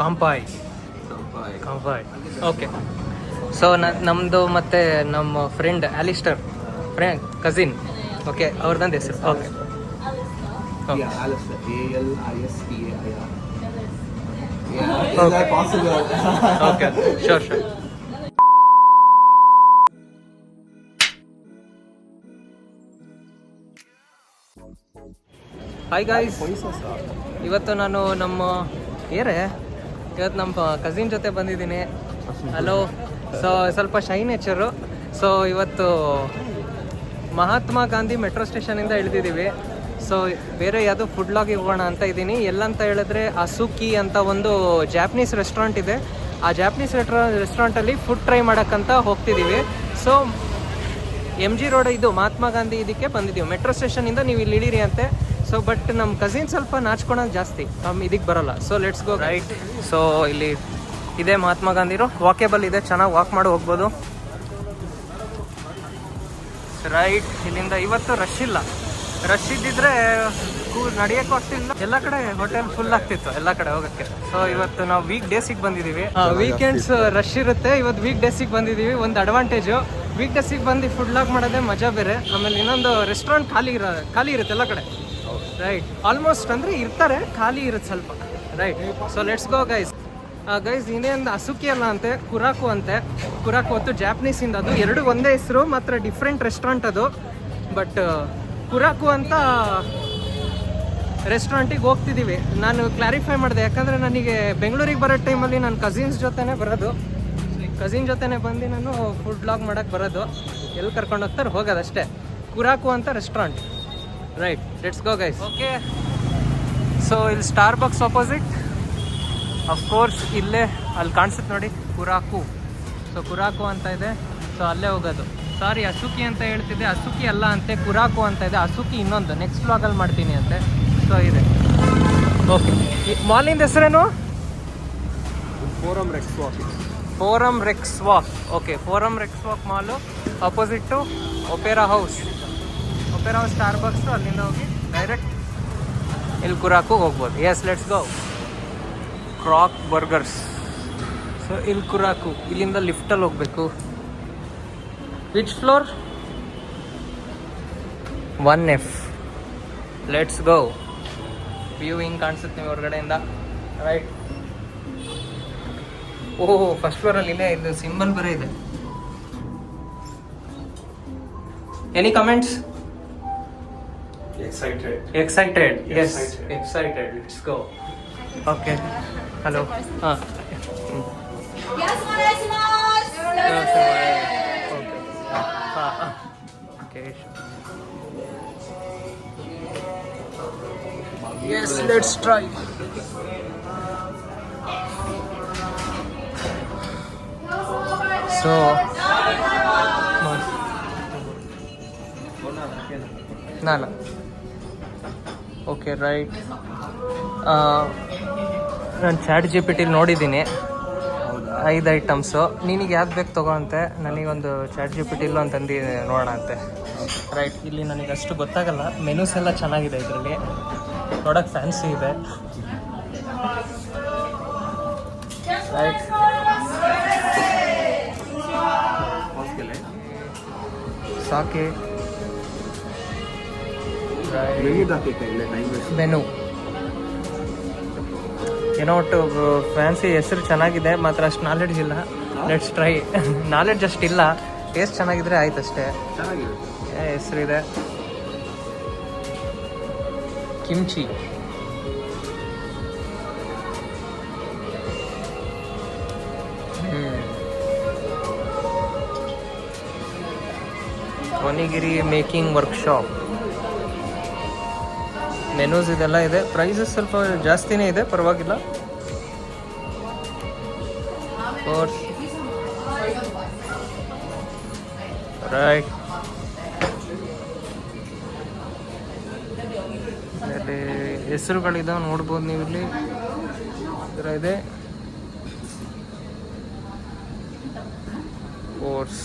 ಕಾಂಪಾಯ್. Okay. So ನಮ್ಮದು ಮತ್ತು ನಮ್ಮ ಫ್ರೆಂಡ್ ಆಲಿಸ್ಟರ್ ಕಸಿನ್. ಓಕೆ, ಅವ್ರದ್ದು ಹೆಸರು. Okay. Okay, sure. Hi guys, ಇವತ್ತು ನಾನು ಇವತ್ತು ನಮ್ಮ ಕಸಿನ್ ಜೊತೆ ಬಂದಿದ್ದೀನಿ. ಹಲೋ. ಸೊ ಸ್ವಲ್ಪ ಶೈ ನೇಚರು. ಸೊ ಇವತ್ತು ಮಹಾತ್ಮ ಗಾಂಧಿ ಮೆಟ್ರೋ ಸ್ಟೇಷನಿಂದ ಇಳಿದಿದ್ದೀವಿ. ಸೊ ಬೇರೆ ಯಾವುದೋ ಫುಡ್ ಲಾಗಿಗೆ ಹೋಗೋಣ ಅಂತ ಇದ್ದೀನಿ. ಎಲ್ಲಂತ ಹೇಳಿದ್ರೆ ಅಸುಕಿ ಅಂತ ಒಂದು ಜಾಪನೀಸ್ ರೆಸ್ಟೋರೆಂಟ್ ಇದೆ. ಆ ಜಾಪನೀಸ್ ರೆಸ್ಟೋರೆಂಟಲ್ಲಿ ಫುಡ್ ಟ್ರೈ ಮಾಡೋಕ್ಕಂತ ಹೋಗ್ತಿದ್ದೀವಿ. ಸೊ MG ರೋಡ್ ಇದು ಮಹಾತ್ಮ ಗಾಂಧಿ ಇದಕ್ಕೆ ಬಂದಿದ್ದೀವಿ. ಮೆಟ್ರೋ ಸ್ಟೇಷನಿಂದ ನೀವು ಇಲ್ಲಿ ಇಳೀರಿ ಅಂತೆ. ಸೊ ಬಟ್ ನಮ್ಮ ಕಸಿನ್ ಸ್ವಲ್ಪ ನಾಚ್ಕೊಳೋದು ಜಾಸ್ತಿ, ಇದಕ್ಕೆ ಬರೋಲ್ಲ. So let's go. Right. So ಇಲ್ಲಿ ಇದೆ ಮಹಾತ್ಮ ಗಾಂಧಿರು, ವಾಕೇಬಲ್ ಇದೆ, ಚೆನ್ನಾಗಿ ವಾಕ್ ಮಾಡಿ ಹೋಗ್ಬೋದು. ರೈಟ್. ಇಲ್ಲಿಂದ ಇವತ್ತು ರಶ್ ಇಲ್ಲ. ರಶ್ ಇದ್ದಿದ್ರೆ ನಡೆಯೋಕ್ಕೂ ಆಗ್ತಿಲ್ಲ. ಎಲ್ಲ ಕಡೆ ಹೋಟೆಲ್ ಫುಲ್ ಆಗ್ತಿತ್ತು, ಎಲ್ಲ ಕಡೆ ಹೋಗೋಕ್ಕೆ. ಸೊ ಇವತ್ತು ನಾವು ವೀಕ್ ಡೇಸಿಗೆ ಬಂದಿದ್ದೀವಿ. ವೀಕೆಂಡ್ಸ್ ರಶ್ ಇರುತ್ತೆ, ಇವತ್ತು ವೀಕ್ ಡೇಸಿಗೆ ಬಂದಿದ್ದೀವಿ. ಒಂದು ಅಡ್ವಾಂಟೇಜು, ವೀಕ್ ಡೇಸಿಗೆ ಬಂದು ಫುಡ್ ಲಾಗ್ ಮಾಡೋದೇ ಮಜಾ ಬೇರೆ. ಆಮೇಲೆ ಇನ್ನೊಂದು ರೆಸ್ಟೋರೆಂಟ್ ಖಾಲಿ ಇರುತ್ತೆ ಎಲ್ಲ ಕಡೆ. ರೈಟ್. ಆಲ್ಮೋಸ್ಟ್ ಅಂದರೆ ಇರ್ತಾರೆ, ಖಾಲಿ ಇರುತ್ತೆ ಸ್ವಲ್ಪ. Right. So let's go guys. ಇನ್ನೇನು ಅಸುಕಿ ಅಲ್ಲ ಅಂತೆ, ಕುರಾಕು ಅಂತೆ. ಕುರಾಕು ಹೊತ್ತು ಜಾಪನೀಸಿಂದ, ಅದು ಎರಡು ಒಂದೇ ಹೆಸರು, ಮಾತ್ರ ಡಿಫ್ರೆಂಟ್ ರೆಸ್ಟೋರೆಂಟ್ ಅದು. ಬಟ್ ಕುರಾಕು ಅಂತ ರೆಸ್ಟೋರೆಂಟಿಗೆ ಹೋಗ್ತಿದ್ದೀವಿ. ನಾನು ಕ್ಲಾರಿಫೈ ಮಾಡಿದೆ, ಯಾಕಂದರೆ ನನಗೆ ಬೆಂಗಳೂರಿಗೆ ಬರೋ ಟೈಮಲ್ಲಿ ನನ್ನ ಕಸಿನ್ಸ್ ಜೊತೆನೇ ಬರೋದು. ಕಸಿನ್ ಜೊತೆನೇ ಬಂದು ನಾನು ಫುಡ್ ಲಾಗ್ ಮಾಡೋಕ್ಕೆ ಬರೋದು. ಎಲ್ಲಿ ಕರ್ಕೊಂಡು ಹೋಗ್ತಾರೆ ಹೋಗೋದಷ್ಟೇ. ಕುರಾಕು ಅಂತ restaurant. Right. Let's go guys. Okay. So ಇಲ್ಲಿ ಸ್ಟಾರ್ಬಕ್ಸ್ ಆಪೋಸಿಟ್, ಅಫ್ಕೋರ್ಸ್ ಇಲ್ಲೇ ಅಲ್ಲಿ ಕಾಣಿಸುತ್ತೆ ನೋಡಿ, ಕುರಾಕು. ಸೊ ಕುರಾಕು ಅಂತ ಇದೆ. ಸೊ ಅಲ್ಲೇ ಹೋಗೋದು. ಸಾರಿ, ಅಸುಕಿ ಅಂತ ಹೇಳ್ತಿದ್ದೆ, ಅಸುಕಿ ಅಲ್ಲ ಅಂತೆ, ಕುರಾಕು ಅಂತ ಇದೆ. ಅಸುಕಿ ಇನ್ನೊಂದು ನೆಕ್ಸ್ಟ್ ವ್ಲಾಗಲ್ಲಿ ಮಾಡ್ತೀನಿ ಅಂತೆ. ಸೊ ಇದೆ. ಓಕೆ. ಮಾಲಿಂದ ಹೆಸರೇನು? Forum Rex Walk. Forum Rex Walk. Okay. Forum Rex Walk mall opposite Opera House Starbucks. ಅಲ್ಲಿಂದ ಹೋಗಿ ಡೈರೆಕ್ಟ್ ಇಲ್ಲಿ ಕುರಾಕು ಹೋಗ್ಬೋದು. Yes, let's go. Crack burgers. So ಇಲ್ಲಿ ಕುರಾಕು, ಇಲ್ಲಿಂದ ಲಿಫ್ಟಲ್ಲಿ ಹೋಗಬೇಕು. Which floor? 1F. Let's go. View ಹಿಂಗೆ ಕಾಣಿಸುತ್ತೆ ನೀವು ಹೊರಗಡೆಯಿಂದ. ರೈಟ್. ಓಹ್, ಫಸ್ಟ್ ಫ್ಲೋರಲ್ಲಿ ಇಲ್ಲೇ ಇದು ಸಿಂಬಲ್ ಬರೇ ಇದೆ. Any comments? Excited. Yes, excited. Let's go. Okay. Hello. Okay. Yes, let's try. So ನಾನು ಓಕೆ. ರೈಟ್. ನಾನು ಚಾಟ್ GPT ನೋಡಿದ್ದೀನಿ 5 ಐಟಮ್ಸು. ನಿನಗೆ ಯಾವ್ದು ಬೇಕು ತೊಗೊಳಂತೆ. ನನಗೊಂದು ಚಾಟ್ GPT ಅಂತಂದು ನೋಡೋಣ ಅಂತೆ. ರೈಟ್. ಇಲ್ಲಿ ನನಗೆ ಅಷ್ಟು ಗೊತ್ತಾಗಲ್ಲ. ಮೆನೂಸ್ ಎಲ್ಲ ಚೆನ್ನಾಗಿದೆ ಇದರಲ್ಲಿ, ನೋಡೋಕ್ಕೆ ಫ್ಯಾನ್ಸಿ ಇದೆ. ರೈಟ್. ಸಾಕೆ ಮೆನು ಏನೋ ಒಟ್ಟು ಫ್ಯಾನ್ಸಿ ಹೆಸರು ಚೆನ್ನಾಗಿದೆ, ಮಾತ್ರ ಅಷ್ಟು ನಾಲೆಡ್ಜ್ ಇಲ್ಲ. Let's try. ನಾಲೆಡ್ಜ್ ಅಷ್ಟಿಲ್ಲ, ಟೇಸ್ಟ್ ಚೆನ್ನಾಗಿದ್ರೆ ಆಯ್ತು ಅಷ್ಟೇ. ಹೆಸರಿದೆ kimchi. Onigiri making workshop. Menus ಇದೆಲ್ಲ ಇದೆ. ಪ್ರೈಸಸ್ ಸ್ವಲ್ಪ ಜಾಸ್ತಿನೇ ಇದೆ, ಪರವಾಗಿಲ್ಲ. ರೈಟ್. ಅಲ್ಲಿ ಹೆಸರುಗಳಿದಾವೆ ನೋಡ್ಬೋದು ನೀವು. ಇಲ್ಲಿ ಈ ಥರ ಇದೆ. ಕೋರ್ಸ್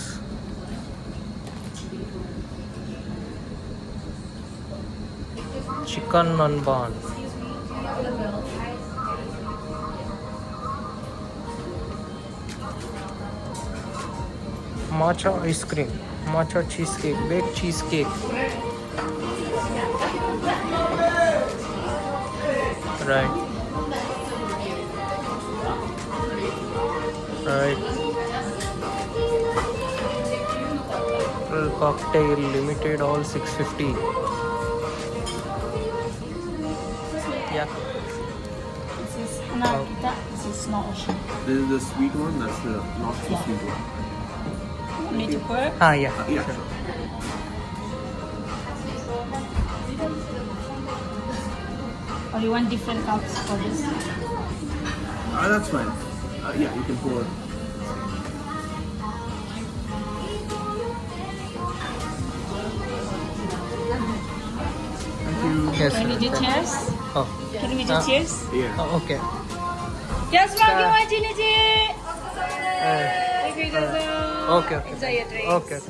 ಚಿಕನ್ ಅನ್ಬಾನ್. Matcha ice cream, matcha cheese cake, bake cheese cake. Right right. Cocktail limited all 650. Yeah. This is Hanakita. This is not ocean. This is the sweet one, that's the not so sweet one. Want me to pour? Yeah. Yeah. Or you want different cups for this? That's fine. Yeah, you can pour. Thank you. Yes. Can we do cheers? Oh. Can we do cheers? Yeah. Oh, okay. Cheers, Mami Wajiniji! Okay. Enjoy your drink. Okay.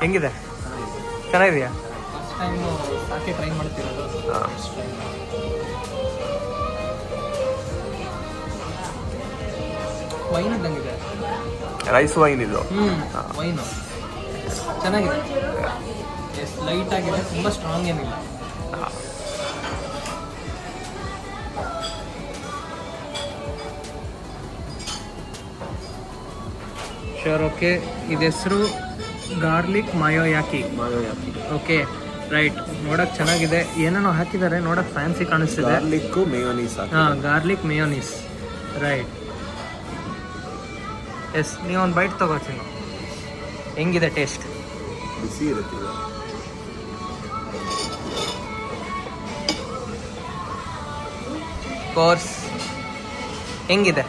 ಹೆಂಗಿದೆ? ಚೆನ್ನಾಗಿದೆಯಾ? First time ಸಾಕೆ try ಮಾಡ್ತಿರೋದು. Wine ಇದ್ದಂಗಿದೆ. Rice wine ಇದು. Wine ಚೆನ್ನಾಗಿದೆ. S light ಆಗಿದೆ, ತುಂಬ strong ಏನಿಲ್ಲ. Sure. Okay, ಇದು ಹೆಸರು ಗಾರ್ಲಿಕ್ ಮಾಯೋಯಾಕಿ. Okay right. ನೋಡಕ್ ಚೆನ್ನಾಗಿದೆ, ಏನೇನೋ ಹಾಕಿದ್ದಾರೆ, ನೋಡಕ್ ಫ್ಯಾನ್ಸಿ ಕಾಣಿಸ್ತಿದೆ. ಗಾರ್ಲಿಕ್ ಮೇಯೋನೀಸ್. ಗಾರ್ಲಿಕ್ ಮೇಯೋನೀಸ್. ರೈಟ್. ಎಸ್, ನೀವೊಂದು ಬೈಟ್ ತಗೋತೀನಿ. ಹೆಂಗಿದೆ ಟೇಸ್ಟ್? ಬಿಸಿ ಇರುತ್ತೆ. ಕೋರ್ಸ್ ಹೆಂಗಿದೆ?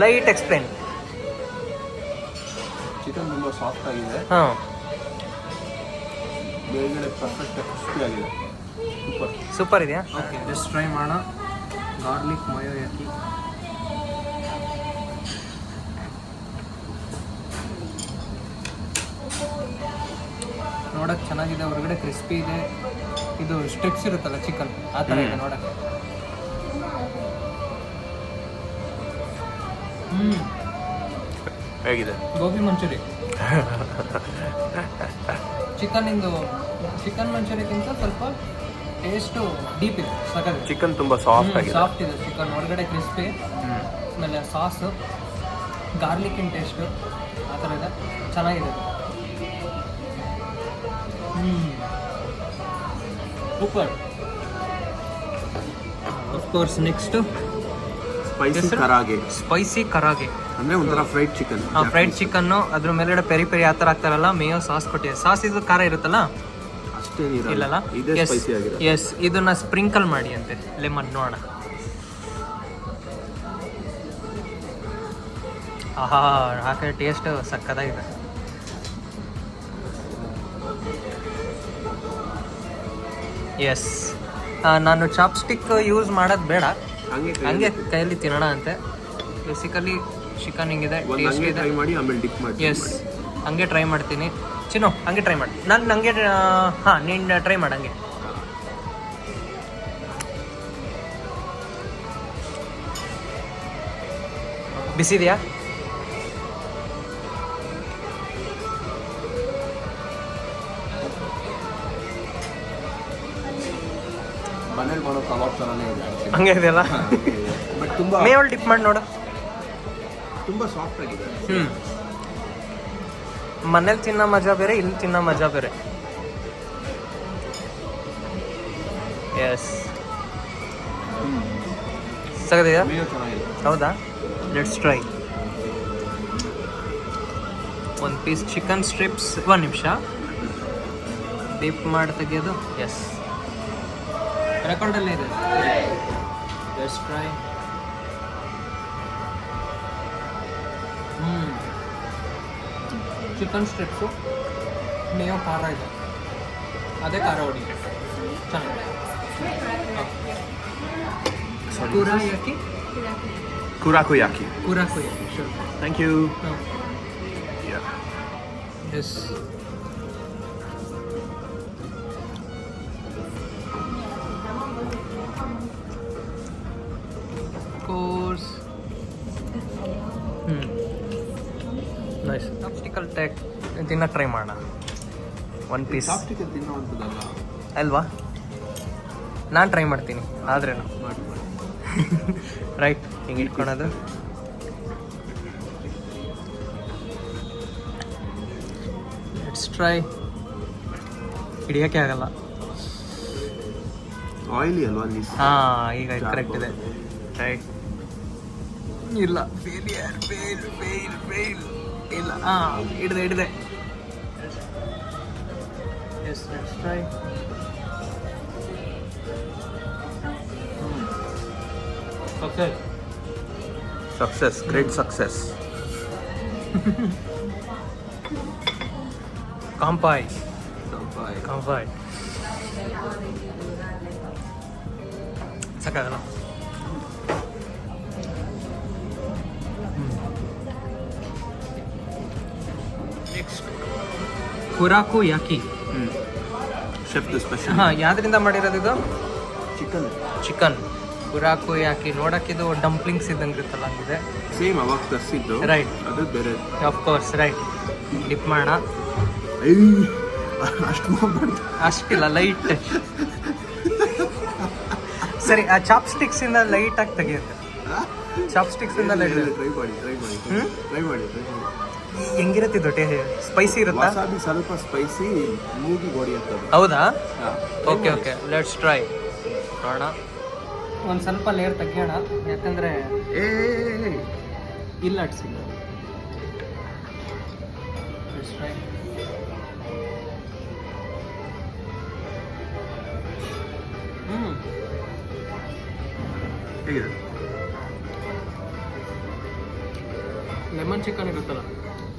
Light explain. ಚಿಕನ್ ತುಂಬ ಸಾಫ್ಟ್ ಆಗಿದೆ, ಹಾಂ, ಮೇಲ್ಗಡೆ ಪರ್ಫೆಕ್ಟ್ ಕ್ರಿಸ್ಪಿ ಆಗಿದೆ. ಸೂಪರ್ ಇದೆಯಾ? ಓಕೆ, ಜಸ್ಟ್ ಟ್ರೈ ಮಾಡೋಣ. ಗಾರ್ಲಿಕ್ ಮಾಯೋಯಾಕಿ. ನೋಡಕ್ಕೆ ಚೆನ್ನಾಗಿದೆ, ಹೊರಗಡೆ ಕ್ರಿಸ್ಪಿ ಇದೆ. ಇದು ಸ್ಟ್ರಿಪ್ಸ್ ಇರುತ್ತಲ್ಲ ಚಿಕನ್, ಆ ಥರ ಇದೆ ನೋಡಕ್ಕೆ. ಹೇಗಿದೆ? ಗೋಬಿ ಮಂಚೂರಿ. ಚಿಕನ್ ಮಂಚೂರಿಗಿಂತ ಸ್ವಲ್ಪ ಟೇಸ್ಟು ಡೀಪ್ ಇದೆ, ಸಗದ. ಚಿಕನ್ ತುಂಬ ಸಾಫ್ಟ್ ಆಗಿದೆ. ಸಾಫ್ಟ್ ಇದೆ ಚಿಕನ್, ಹೊರಗಡೆ ಕ್ರಿಸ್ಪಿ, ಆಮೇಲೆ ಸಾಸು, ಗಾರ್ಲಿಕ್ಕಿನ ಟೇಸ್ಟು ಆ ಥರ ಇದೆ, ಚೆನ್ನಾಗಿದೆ. ಸೂಪರ್. ಅಫ್ಕೋರ್ಸ್ ನೆಕ್ಸ್ಟು ಸ್ಪೈಸಿ ಕರಾಗೆ ಅಂದರೆ ಒಂಥರ ಫ್ರೈಡ್ ಚಿಕನ್. ಫ್ರೈಡ್ ಚಿಕನ್ನು, ಅದ್ರ ಮೇಲ್ಗಡೆ ಪೆರಿ ಪೆರಿ ಆ ಥರ ಹಾಕ್ತಾರಲ್ಲ, ಮೇಯೋ ಸಾಸ್ ಕೊಟ್ಟಿದೆ. ಸಾಸ್ ಇದು ಖಾರ ಇರುತ್ತಲ್ಲ? ಇಲ್ಲಲ್ಲ. ಎಸ್, ಇದನ್ನ ಸ್ಪ್ರಿಂಕಲ್ ಮಾಡಿ ಅಂತೆ, ಲೆಮನ್. ನೋಡೋಣ. ಆಹಾ, ಹಾಕಿದ್ರೆ ಟೇಸ್ಟ್ ಸಕ್ಕತ್ತಾಗಿದೆ. ಎಸ್, ನಾನು ಚಾಪ್ಸ್ಟಿಕ್ ಯೂಸ್ ಮಾಡೋದು ಬೇಡ, ಹಂಗೆ ಕೈಯಲ್ಲಿ ತಿನ್ನೋಣ ಅಂತೆ. ಬೇಸಿಕಲಿ ಚಿಕನ್ ಹಿಂಗಿದೆ, ಟೇಸ್ಟ್ ಇದೆ. ಎಸ್, ಹಂಗೆ ಟ್ರೈ ಮಾಡ್ತೀನಿ. ಚಿನ್ನು, ಹಂಗೆ ಟ್ರೈ ಮಾಡಿ. ನಾನು ಹಂಗೆ, ಹಾಂ, ನೀನು ಟ್ರೈ ಮಾಡಿ ಹಂಗೆ. ಬಿಸಿದೆಯಾ? ಮನೇಲಿ ಮಾಡೋ ಕಬಾಬ್ ಥರನೇ ಇದೆ. ಹಂಗೆ ಇದೆಯಲ್ಲ, ಬಟ್ ತುಂಬ ಮೇವಲ್ಲಿ ಡಿಪ್ ಮಾಡಿ ನೋಡು. ತುಂಬ ಸಾಫ್ಟ್ ಆಗಿದೆ. ಮನೇಲಿ ತಿನ್ನೋ ಮಜಾ ಬೇರೆ, ಇಲ್ಲಿ ತಿನ್ನೋ ಮಜಾ ಬೇರೆ. ಎಸ್, ಸಗದಿದೆಯಾ? ಹೌದಾ? Let's try. ಒಂದು ಪೀಸ್ ಚಿಕನ್ ಸ್ಟ್ರಿಪ್ಸ್, 1 ನಿಮಿಷ ಡೀಪ್ ಮಾಡಿ ತೆಗೆಯೋದು. ಎಸ್, ರೆಕಾರ್ಡಲ್ಲೇ ಇದೆ. Let's try. Chicken strips, mayo ಖಾರ ಇದೆ, ಅದೇ ಖಾರ ಹೊಡಿ ಚೆನ್ನಾಗಿದೆ. ಕುರಾಯಾಕಿ. ಕುರಾಕುಯಾಕಿ. Sure. Thank you. Yes, course popsicle take ತಿನ್ನಕ್ಕೆ ಟ್ರೈ ಮಾಡೋಣ. 1 ಪೀಸ್ ಚಾಪ್ಸ್ಟಿಕ್ ತಿನ್ನೋವಂಥದ್ದಲ್ಲ ಅಲ್ವಾ? ನಾನು ಟ್ರೈ ಮಾಡ್ತೀನಿ ಆದ್ರೇನು. ರೈಟ್, ಹಿಂಗೆ ಇಟ್ಕೊಳೋದು. Let's try. ಹಿಡಿಯೋಕ್ಕೆ ಆಗಲ್ಲ. ಆಯಿಲಿ ಅಲ್ವಾ ನೀಸ್? ಹಾಂ, ಈಗ ಕರೆಕ್ಟ್ ಇದೆ. ರೈಟ್. ಇಲ್ಲ, ಫೇಲಿಯರ್, ಫೇಲ್ ಇಲ್ಲ. ಹಾಂ, ಹಿಡಿದೆ. Yes, let's try. Success, great success. ಕಾಂಪಾಯ್. ಸಾಕಾಗಲ್ಲ. ನೆಕ್ಸ್ಟ್ ಕುರಾಕು ಯಾಕಿ. Chef special. ಹಾಂ, ಯಾವ್ದ್ರಿಂದ ಮಾಡಿರೋದು ಇದು? ಚಿಕನ್. ಕುರಾಕು ಯಾಕಿ. ನೋಡಕ್ಕಿದು ಡಂಪ್ಲಿಂಗ್ಸ್ ಇದ್ದಂಗೆ ಇರುತ್ತಲ್ಲ, ಹಂಗಿದೆ. ಸೇಮ್ ಅವಾಗ ತರಿಸಿದ್ದು. ರೈಟ್, ಅದು ಬೇರೆ. Of course. ರೈಟ್, ಡಿಪ್ ಮಾಡೋಣ. ಅಷ್ಟಿಲ್ಲ, ಲೈಟ್. ಸರಿ, ಆ ಚಾಪ್ಸ್ಟಿಕ್ಸ್ ಇಂದ ಲೈಟ್ ಆಗಿ ತೆಗೆಯುತ್ತೆ. ಚಾಪ್ಸ್ಟಿಕ್ಸ್ ಇಂದ ಲೈಟ್. ಟ್ರೈ ಮಾಡಿ. ಹೆಂಗಿರುತ್ತೆ ಇದು? ಸ್ಪೈಸಿ ಇರುತ್ತಾ? ವಸಾಬಿ ಸ್ವಲ್ಪ ಸ್ಪೈಸಿ, ಮೂಗಿ ಹೊಡೆಯುತ್ತೆ. ಹೌದಾ? ಓಕೆ, ಲೆಟ್ಸ್ ಟ್ರೈ ನೋಡೋಣ. ಒಂದು ಸ್ವಲ್ಪ ಲೇಯರ್ ತೆಗಿಯೋಣ, ಯಾಕಂದ್ರೆ ಇಲ್ಲ ಅಡ್ಸಿಲ್ಲ. Let's try. ಹೇಗಿದೆ? ಲೆಮನ್ ಚಿಕನ್ ಇರುತ್ತಲ್ಲ,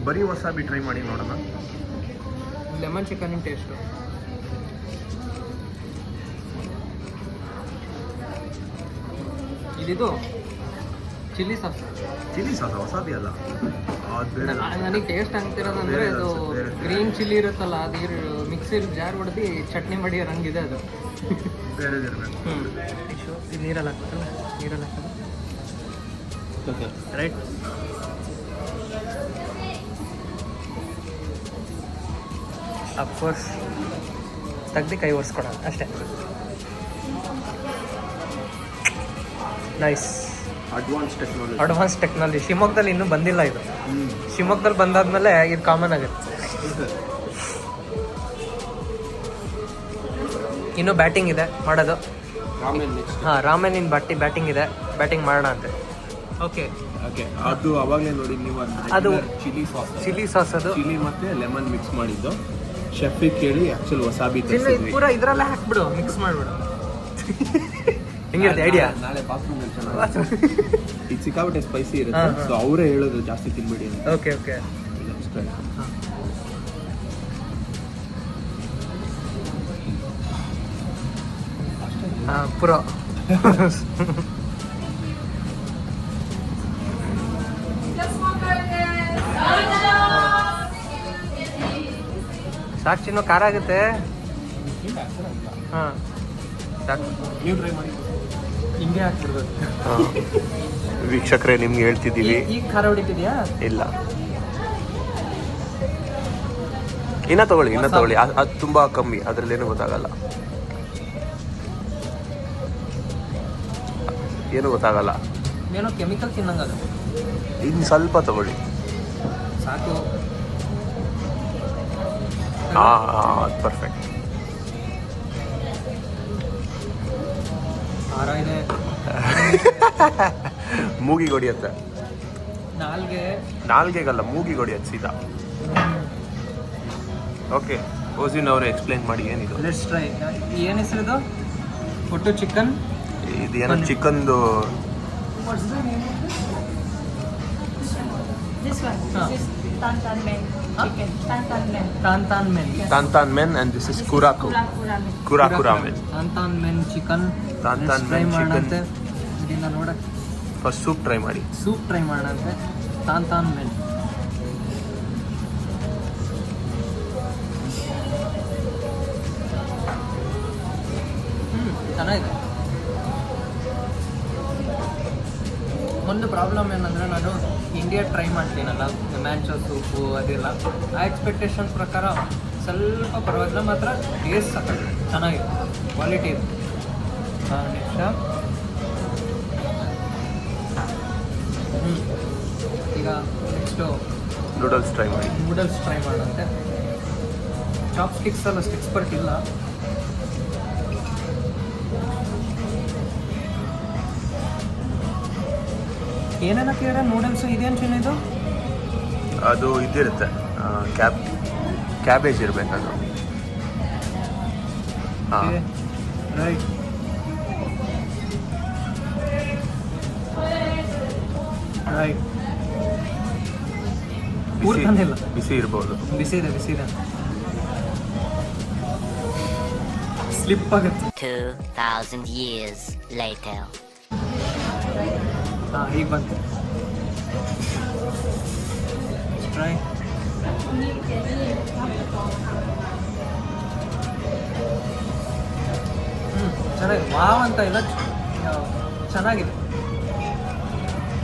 ಬರೀ ವಸಾಬಿ ಟ್ರೈ ಮಾಡಿ ನೋಡೋಣ. Lemon chicken taste. ಇದಿದು ಚಿಲ್ಲಿ ಸಾಸ್. ವಸಾಬಿ ಅಲ್ಲ, ಅದು ಬೇರೆ. ನನಗೆ ಟೇಸ್ಟ್ ಆಗ್ತಿರೋದಂದ್ರೆ ಇದು ಗ್ರೀನ್ ಚಿಲ್ಲಿ ಇರುತ್ತಲ್ಲ, ಅದು ಮಿಕ್ಸಿಲಿ ಜಾರ್ ಹೊಡೆದು ಚಟ್ನಿ ಮಾಡಿ ಹಂಗಿದೆ ಅದು. ಬೇರೆ ಇರಬೇಕು. ಇದು ನೀರಲ್ಲಿ ಹಾಕ್ಬೇಕಲ್ಲ, ರೈಟ್. ಅಫ್ಕೋರ್ಸ್ ತೆಗ್ದು ಕೈ ಒರೆಸ್ಕೊಡೋಣ ಅಷ್ಟೇ. ನೈಸ್. Advance technology. ಶಿವಮೊಗ್ಗದಲ್ಲಿ ಇನ್ನೂ ಬಂದಿಲ್ಲ ಇದು. ಶಿವಮೊಗ್ಗದಲ್ಲಿ ಬಂದಾದ್ಮೇಲೆ ಇದು ಕಾಮನ್ ಆಗುತ್ತೆ. ಇನ್ನೂ ಬ್ಯಾಟಿಂಗ್ ಇದೆ ಮಾಡೋದು. ಹಾಂ, ರಾಮೆನಿನ ಬ್ಯಾಟಿಂಗ್ ಇದೆ. ಬ್ಯಾಟಿಂಗ್ ಮಾಡೋಣ ಅಂತೆ. ಓಕೆ, ಅದು ಅವಾಗಲೇ ನೋಡಿ ನೀವು, ಅದು ಚಿಲ್ಲಿ ಸಾಸ್. ಅದು ಚಿಲ್ಲಿ ಮತ್ತೆ ಲೆಮನ್ ಮಿಕ್ಸ್ ಮಾಡಿದ್ದು. ಶೆಫಿಗೆ ಕೇಳಿ ಆಕ್ಚುಲ್ ವಸಾಬಿ ಪೂರ ಇದ್ರಲ್ಲೇ ಹಾಕ್ಬಿಡು, ಮಿಕ್ಸ್ ಮಾಡ್ಬಿಡು. ಹೆಂಗಿರುತ್ತೆ ಐಡಿಯಾ? ನಾಳೆ ಬಾತ್ರೂಮ್ ಇದು ಸಿಕ್ಕಾಬಿಟ್ಟೆ ಸ್ಪೈಸಿ ಇರುತ್ತೆ. ಸೊ ಅವರೇ ಹೇಳೋದು ಜಾಸ್ತಿ ತಿನ್ಬಿಡಿ ಅಂತ. ಓಕೆ. ಹಾಂ, ಪೂರ ಸಾಕು. ಚಿನ್ನು ಖಾರ ಆಗುತ್ತೆ. ಹಾಂ, ಸಾಕು. ನೀವು ಟ್ರೈ ಮಾಡಿ. ಹಿಂಗೆ ಹಾಕ್ಬಿಡ್ಬೇಕು. ವೀಕ್ಷಕರೇ, ನಿಮ್ಗೆ ಹೇಳ್ತಿದ್ದೀವಿ. ಈಗ ಖಾರ ಹೊಡಿತಿದ್ಯಾ? ಇಲ್ಲ, ಇನ್ನ ತಗೊಳ್ಳಿ. ಅದು ತುಂಬಾ ಕಮ್ಮಿ, ಅದ್ರಲ್ಲೇನು ಗೊತ್ತಾಗಲ್ಲ. ಏನು ಗೊತ್ತಾಗಲ್ಲ. ಏನೋ ಕೆಮಿಕಲ್ ತಿನ್ನಂಗದು. ಇನ್ನು ಸ್ವಲ್ಪ ತಗೊಳ್ಳಿ, ಸಾಕು. ಪರ್ಫೆಕ್ಟ್. ಖಾರ ಇದೆ. ಮೂಗಿಗೆ ಹೊಡಿಯತ್ತೆ. ನಾಲ್ಗೆಗಲ್ಲ, ಮೂಗಿಗೆ ಹೊಡಿಯತ್ತೆ ಸೀದಾ. ಓಕೆ, ಓಸಿನ್ ಅವರೇ ಎಕ್ಸ್ಪ್ಲೈನ್ ಮಾಡಿ ಏನಿದು. Let's try. ಏನು ಹೆಸರಿದು? ಒಟ್ಟು ಚಿಕನ್. ಇದು ಏನೋ ಚಿಕನ್ದು. This one. This is Tantan Men chicken. Tantan Men. Tantan Men and this is Kuraku. Kuraku ramen. Tantan Men chicken. Tantan Men chicken. ಇದನ್ನ ನೋಡಕ್ಕೆ ಫಸ್ಟ್ ಸೂಪ್ ಟ್ರೈ ಮಾಡಿ. ಸೂಪ್ ಟ್ರೈ ಮಾಡೋಣಂತೆ. Tantan Men. ಚೆನ್ನಾಗಿದೆ. ಒಂದು problem ಏನಂದರೆ ನಾನು India try ಮಾಡ್ತೀನಲ್ಲ manchow soup ಅದೆಲ್ಲ ಆ ಎಕ್ಸ್ಪೆಕ್ಟೇಷನ್ ಪ್ರಕಾರ ಸ್ವಲ್ಪ ಪರವಾಗಿಲ್ಲ, ಮಾತ್ರ ಟೇಸ್ಟ್ ಸಾಕಾಗಿದೆ, ಚೆನ್ನಾಗಿದೆ, ಕ್ವಾಲಿಟಿ ಇದೆ. ನೆಕ್ಸ್ಟ್ ಈಗ ನೆಕ್ಸ್ಟು ನೂಡಲ್ಸ್ ಟ್ರೈ ಮಾಡಿ. ನೂಡಲ್ಸ್ ಟ್ರೈ ಮಾಡುತ್ತೆ. ಚಾಪ್ ಸ್ಟಿಕ್ಸಲ್ಲ ಸ್ಟಿಕ್ಸ್ ಬರ್ತಿಲ್ಲ. ಏನೇನು ಹಾಕಿದ್ರೆ ನೂಡಲ್ಸು ಇದೇನು ಚಿನ್ನ ಇದು? ಅದು ಇದಿರುತ್ತೆ, ಕ್ಯಾಬೇಜ್ ಇರಬೇಕದು. ಹಾಂ ರೈಟ್. ರೈಟ್. ಊರ್ಕಂದಿಲ್ಲ, ಬಿಸಿ ಇರ್ಬೋದು. ಬಿಸಿ ಇದೆ, ಬಿಸಿ ಇದೆ. ಸ್ಲಿಪ್ ಆಗುತ್ತೆ. 2000 years later. ಹಾಂ ಈಗ ಬಂತು. ಟ್ರೈ. ಚೆನ್ನಾಗಿದೆ, ವಾವ್ ಅಂತ ಇಲ್ಲ, ಚೆನ್ನಾಗಿದೆ,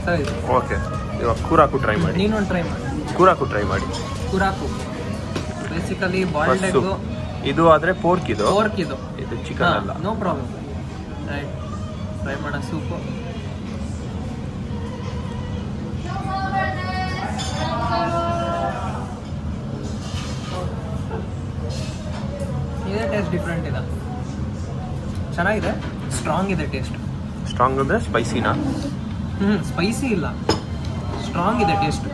ಸರಿ. ಓಕೆ, ಇವಾಗ ಕೂರಾಕು ಟ್ರೈ ಮಾಡಿ. ನೀನೊಂದು ಟ್ರೈ ಮಾಡಿ. ಕೂರಾಕು ಟ್ರೈ ಮಾಡಿ. ಕುರಾಕು ಬೇಸಿಕಲಿ ಬಾಯ್ಲ್ಡ್ ಫಸ್ಟು ಎಗ್ಗು. ಇದು ಆದರೆ ಪೋರ್ಕ್ ಇದು, ಪೋರ್ಕ್ ಇದು ಚಿಕನ್ ಅಲ್ಲ. No problem. ರೈಟ್, ಟ್ರೈ ಮಾಡೋ ಸೂಪು. ಇದೇ ಟೇಸ್ಟ್ ಡಿಫ್ರೆಂಟ್ ಇದೆ, ಚೆನ್ನಾಗಿದೆ, ಸ್ಟ್ರಾಂಗ್ ಇದೆ ಟೇಸ್ಟ್. ಸ್ಟ್ರಾಂಗ್ ಅಂದರೆ ಸ್ಪೈಸಿನಾ? ಸ್ಪೈಸಿ ಇಲ್ಲ, ಸ್ಟ್ರಾಂಗ್ ಇದೆ ಟೇಸ್ಟ್.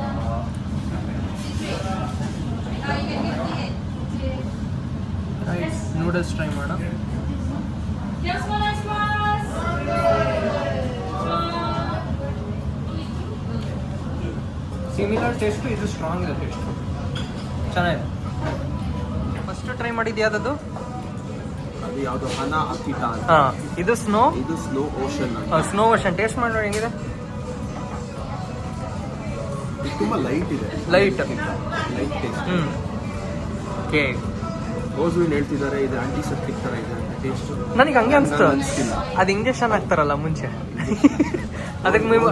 ರೈಟ್, ನೂಡಲ್ಸ್ ಟ್ರೈ ಮಾಡೋಣ. ಸಿಮಿಲರ್ ಟೇಸ್ಟು, ಇದು ಸ್ಟ್ರಾಂಗ್ ಇದೆ ಟೇಸ್ಟ್, ಚೆನ್ನಾಗಿದೆ. ಫಸ್ಟ್ ಟ್ರೈ ಮಾಡಿದ್ದು ಯಾವುದದು? ಅದು ಯಾವುದು? ಹನಾ ಅಕಿಟಾ ಅಂತ. ಹಾಂ, ಇದು ಸ್ನೋ. ಇದು snow ocean. Snow ocean taste ಮಾಡಿ ನೋಡಿ ಹೆಂಗಿದೆ. ಇದು ತುಂಬ ಲೈಟ್ ಇದೆ, ಲೈಟ್ ಟೇಸ್ಟ್. ಓಕೆ. ರೋಸ್ವಿನ್ ಹೇಳ್ತಿದ್ದಾರೆ ಇದು ಆಂಟಿಸೆಪ್ಟಿಕ್ ಥರ ಇದೆ ಅಂತ ಟೇಸ್ಟ್. ನನಗೆ ಹಂಗೆ ಅನಿಸ್ತು. ಅನಿಸ್ತಿಲ್ಲ. ಅದು ಇಂಜೆಕ್ಷನ್ ಹಾಕ್ತಾರಲ್ಲ ಮುಂಚೆ, ಅದಕ್ಕೆ ನೀವು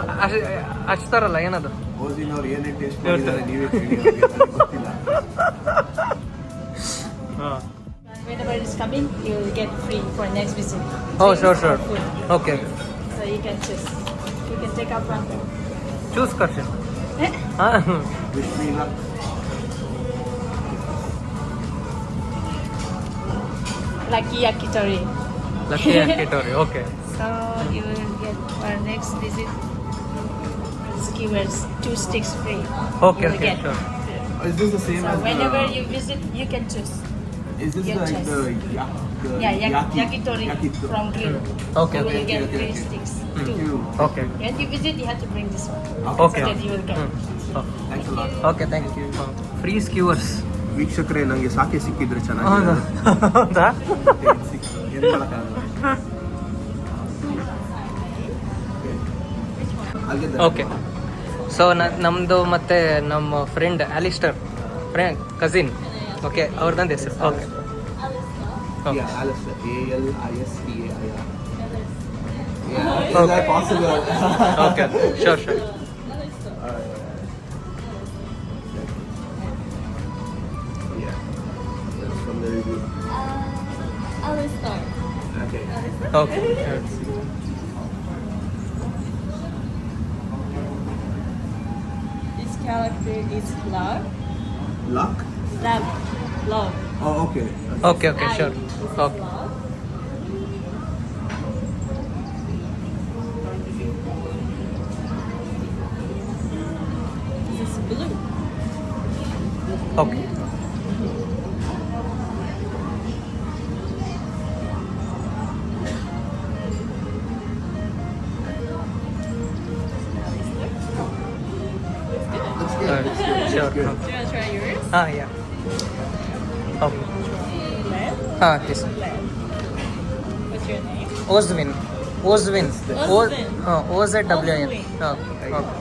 ಹಚ್ತಾರಲ್ಲ, ಏನದು? ರೋಸ್ವಿನ್ ಅವ್ರು ಏನೇನು ಟೇಸ್ಟ್ ಮಾಡಿದ್ದಾರೆ ನೀವೇ ಕೇಳಿ, ಅವ್ರಿಗೆ ಗೊತ್ತಿಲ್ಲ. ಹಾಂ. Whenever it's coming, you will get free for next visit. Oh, sure, sure. Food. Okay. So you can choose. You can take up one. Choose करशील. हां. Wish me luck. Lucky yakitori. Lucky yakitori. Okay. So you will get for next visit skewers 2 sticks free. Okay, You will okay, get. sure. Is this the same So as whenever the... you visit, you can choose. Is this your like choice. the Yakitori from grill. Okay, You okay, will get okay, 3 okay. sticks. Mm. 2. Okay. When you visit, you have to bring this one. Okay. So that you will get. Thanks a lot. Okay, thank you. Free skewers. ವೀಕ್ಷಕರೇ, ನನಗೆ ಸಾಕೆ ಸಿಕ್ಕಿದ್ರೆ ಹೌದಾ? ಹೌದಾ? ಏನು ಮಾಡೋಕ್ಕಾಗಲ್ಲ. Okay. So ನಮ್ಮದು ಮತ್ತು ನಮ್ಮ ಫ್ರೆಂಡ್ ಆಲಿಸ್ಟರ್, ಫ್ರೆಂಡ್ ಕಸಿನ್, ಓಕೆ, ಅವ್ರದ್ದು ಹೆಸರು. Okay. Yeah, Alistair. ALISTAIR. Okay. Is that possible? Okay, sure sure. Yeah. That's from the review. Alistair. Okay. Okay. This character is love. Luck? Love. Love. Oh, okay. Okay okay, sure. Okay. This is blue. Okay. That's good. Sure. Do you want to try yours? ಹಾಂ, yeah. Okay. Red. ಹಾಂ, yes. What's your name? Ozwin. Ozwin. Ozwin. ಹಾಂ, OZWIN. Ozwin. ಹಾಂ, okay.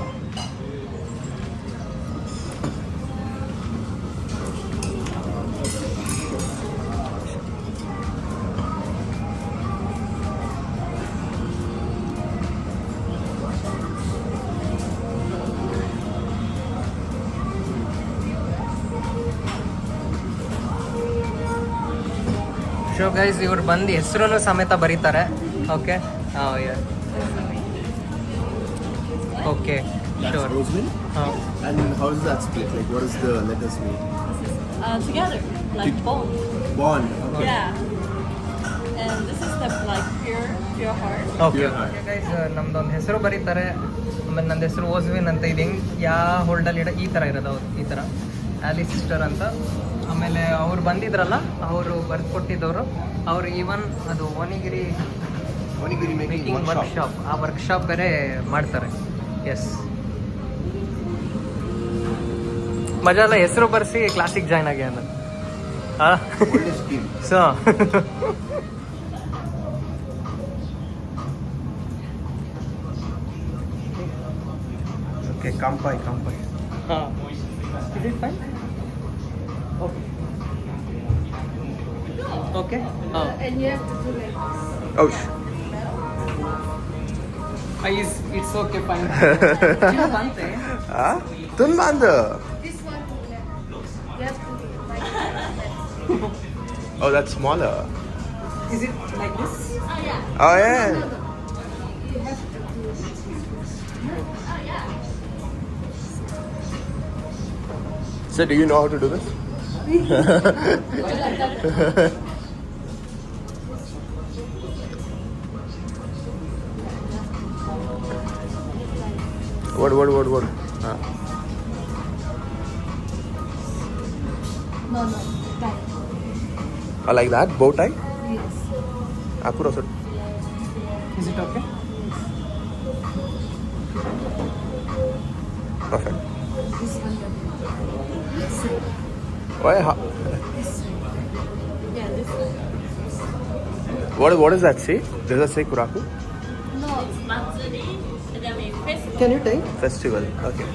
So guys ಇವ್ರು ಬಂದು ಹೆಸರು ಸಮೇತ ಬರೀತಾರೆ. Okay okay sure. Roseman. And how is that split? Like, what does the letters mean? Together, like bond. Bond. Okay. Yeah. And this is the like pure heart. Okay Pure heart. Guys ನಮ್ದೊಂದು ಹೆಸರು ಬರೀತಾರೆ. ಆಮೇಲೆ ನನ್ನ ಹೆಸರು ಓಸ್ವಿನ್ ಅಂತ. ಇದು ಹೆಂಗೆ ಯಾವ ಹೋಲ್ಡಲ್ಲಿ ಈ ಥರ ಇರೋದು ಅವ್ರು ಈ ಥರ ಆಲಿ ಸಿಸ್ಟರ್ ಅಂತ. ಆಮೇಲೆ ಅವ್ರು ಬಂದಿದ್ರಲ್ಲ, ಅವರು ಬರ್ದು ಕೊಟ್ಟಿದ್ದವರು. ಅವ್ರು ಈವನ್ ಅದು ವನಿಗಿರಿ Onigiri making making workshop. Workshop, ಆ ವರ್ಕ್ಶಾಪ್ ಬೇರೆ ಮಾಡ್ತಾರೆ. ಎಸ್, ಮಜಾ ಅಲ್ಲ ಹೆಸರು ಬರ್ಸಿ ಕ್ಲಾಸಿಗೆ ಜಾಯ್ನ್ ಆಗಿ ಅನ್ನೋದು. Oldest scheme. So Okay, kampai. Is it fine? Okay. Okay. And you have to do like this. Oh, It's okay, fine. Chilpante. Tunbanda. This one to left. You have to like that. Oh, that's smaller. Is it like this? Oh, yeah. You have to do this. So, do you know how to do this? What? No, that. Like that? Bow tie? Yes. Akura sir. Is it okay? Perfect. This one. This side. Why? This side. Yeah, this side. What does that say? Does that say Kuraku? No, it's Matsuri. And I mean, festival. Can you take? Festival. Okay.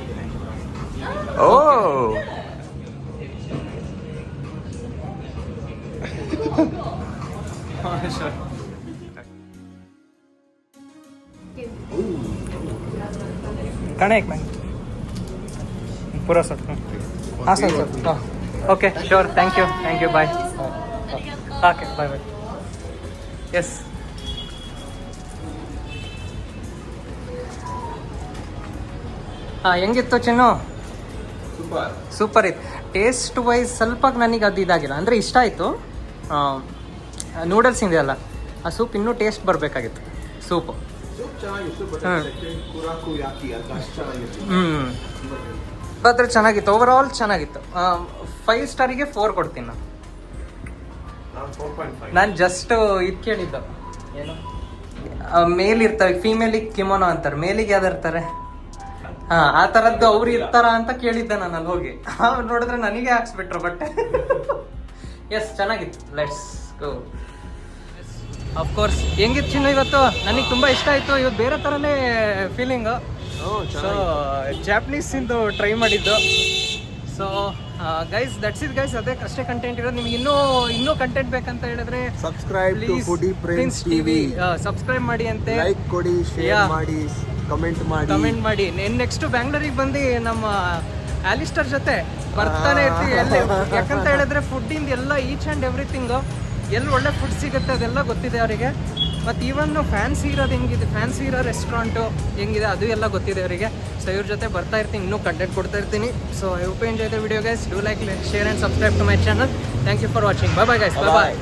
Oh. Sure. ಕಣ एक minute पूरा sir. हाँ sir हाँ okay sure. Thank you bye. Okay bye. Yes, ಹಾಂ ಹೆಂಗಿತ್ತು ಚಿನ್ನು? Super ಇತ್ತು. Taste wise ಸ್ವಲ್ಪ ನನಗೆ ಅದು ಇದಾಗಿಲ್ಲ, ಅಂದರೆ ಇಷ್ಟ ಆಯಿತು. ನೂಡಲ್ಸ್ ಇದೆಯಲ್ಲ, ಆ ಸೂಪ್ ಇನ್ನೂ ಟೇಸ್ಟ್ ಬರಬೇಕಾಗಿತ್ತು ಸೂಪು. ಅದ್ರ ಚೆನ್ನಾಗಿತ್ತು, ಓವರ್ ಆಲ್ ಚೆನ್ನಾಗಿತ್ತು. 5 ಸ್ಟಾರಿಗೆ 4 ಕೊಡ್ತೀನಿ ನಾನು. ನಾನು ಜಸ್ಟ್ ಇದು ಕೇಳಿದ್ದು, ಏನು ಮೇಲ್ ಇರ್ತಾರೆ, ಫೀಮೇಲಿಗೆ ಕಿಮೋನೋ ಅಂತಾರೆ, ಮೇಲಿಗೆ ಯಾವ್ದು ಇರ್ತಾರೆ, ಹಾಂ ಆ ಥರದ್ದು ಅವ್ರು ಇರ್ತಾರ ಅಂತ ಕೇಳಿದ್ದೆ ನಾನು ಅಲ್ಲಿ ಹೋಗಿ. ನೋಡಿದ್ರೆ ನನಗೆ ಹಾಕ್ಸ್ಬಿಟ್ರು ಬಟ್ಟೆ. ಎಸ್ ಚೆನ್ನಾಗಿತ್ತು. Let's go. ಅಫ್ಕೋರ್ಸ್ ಹೆಂಗಿತ್ತು ಚಿನ್ನು ಇವತ್ತು? ನನಗೆ ತುಂಬ ಇಷ್ಟ ಆಯಿತು. ಇವತ್ತು ಬೇರೆ ಥರನೇ ಫೀಲಿಂಗು. ಸೊ ಜಾಪನೀಸಿಂದು ಟ್ರೈ ಮಾಡಿದ್ದು. So guys that's it guys. ಅದೇ ಅಷ್ಟೇ ಕಂಟೆಂಟ್ ಇರೋದು. ನಿಮ್ಗೆ ಇನ್ನೂ ಕಂಟೆಂಟ್ ಬೇಕಂತ ಹೇಳಿದ್ರೆ Subscribe to Foodie Prince TV. Subscribe ಮಾಡಿ ಅಂತೆ. ಲೈಕ್ ಕೊಡಿ, ಶೇರ್ ಮಾಡಿ, ಕಮೆಂಟ್ ಮಾಡಿ. ನೆಕ್ಸ್ಟ್ ಬ್ಯಾಂಗ್ಳೂರಿಗೆ ಬಂದು ನಮ್ಮ ಆಲಿಸ್ಟರ್ ಜೊತೆ ಬರ್ತಾನೆ ಇರ್ತೀವಿ. ಎಲ್ಲಿ ಯಾಕಂತ ಹೇಳಿದ್ರೆ ಫುಡ್ಡಿಂದ ಎಲ್ಲ ಈಚ್ ಆ್ಯಂಡ್ ಎವ್ರಿಥಿಂಗು, ಎಲ್ಲಿ ಒಳ್ಳೆ ಫುಡ್ ಸಿಗುತ್ತೆ ಅದೆಲ್ಲ ಗೊತ್ತಿದೆ ಅವರಿಗೆ. ಮತ್ತು ಈವನ್ ಫ್ಯಾನ್ಸಿ ಇರೋದು ಹೆಂಗಿದೆ, ಫ್ಯಾನ್ಸಿ ಇರೋ ರೆಸ್ಟೋರೆಂಟು ಹೆಂಗಿದೆ ಅದು ಎಲ್ಲ ಗೊತ್ತಿದೆ ಅವರಿಗೆ. ಸೊ ಇವ್ರ ಜೊತೆ ಬರ್ತಾ ಇರ್ತೀನಿ, ಇನ್ನೂ ಕಂಟೆಂಟ್ ಕೊಡ್ತಾ ಇರ್ತೀನಿ. So I hope you enjoy the video guys. Do like, share and subscribe to my channel. Thank you for watching. Bye guys. Bye.